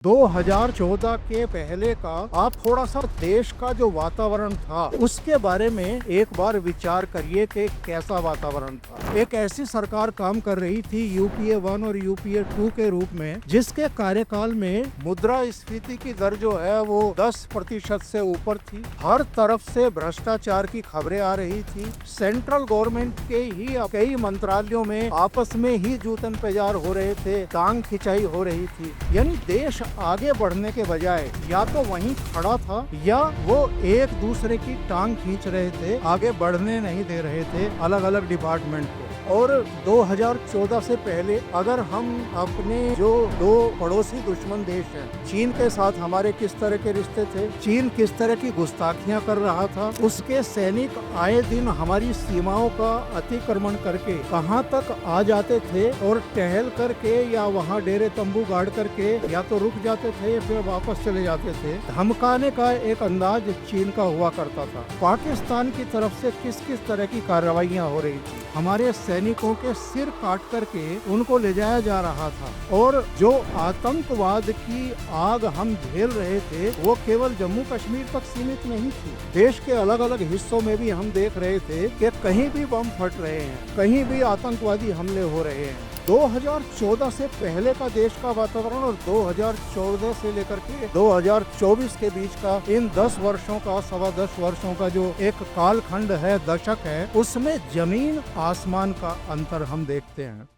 2014 के पहले का आप थोड़ा सा देश का जो वातावरण था उसके बारे में एक बार विचार करिए कि कैसा वातावरण था। एक ऐसी सरकार काम कर रही थी यूपीए 1 और यूपीए 2 के रूप में, जिसके कार्यकाल में मुद्रास्फीति की दर जो है वो 10% से ऊपर थी। हर तरफ से भ्रष्टाचार की खबरें आ रही थी। सेंट्रल गवर्नमेंट के ही कई मंत्रालयों में आपस में ही जूतन पेजार हो रहे थे, टांग खिंचाई हो रही थी। यानी देश आगे बढ़ने के बजाय या तो वहीं खड़ा था या वो एक दूसरे की टांग खींच रहे थे, आगे बढ़ने नहीं दे रहे थे अलग अलग डिपार्टमेंट को। और 2014 से पहले अगर हम अपने जो दो पड़ोसी दुश्मन देश हैं, चीन के साथ हमारे किस तरह के रिश्ते थे, चीन किस तरह की गुस्ताखियां कर रहा था, उसके सैनिक आए दिन हमारी सीमाओं का अतिक्रमण करके कहां तक आ जाते थे और टहल करके या वहां डेरे तंबू गाड़ करके या तो रुक जाते थे या फिर वापस चले जाते थे। धमकाने का एक अंदाज चीन का हुआ करता था। पाकिस्तान की तरफ से किस किस तरह की कार्रवाइयां हो रही थी, हमारे सैनिकों के सिर काट करके उनको ले जाया जा रहा था। और जो आतंकवाद की आग हम झेल रहे थे वो केवल जम्मू कश्मीर तक सीमित नहीं थी। देश के अलग अलग हिस्सों में भी हम देख रहे थे कि कहीं भी बम फट रहे हैं, कहीं भी आतंकवादी हमले हो रहे हैं। 2014 से पहले का देश का वातावरण और 2014 से लेकर के 2024 के बीच का इन 10 वर्षों का, 10.25 वर्षों का जो एक कालखंड है, दशक है, उसमें जमीन आसमान का अंतर हम देखते हैं।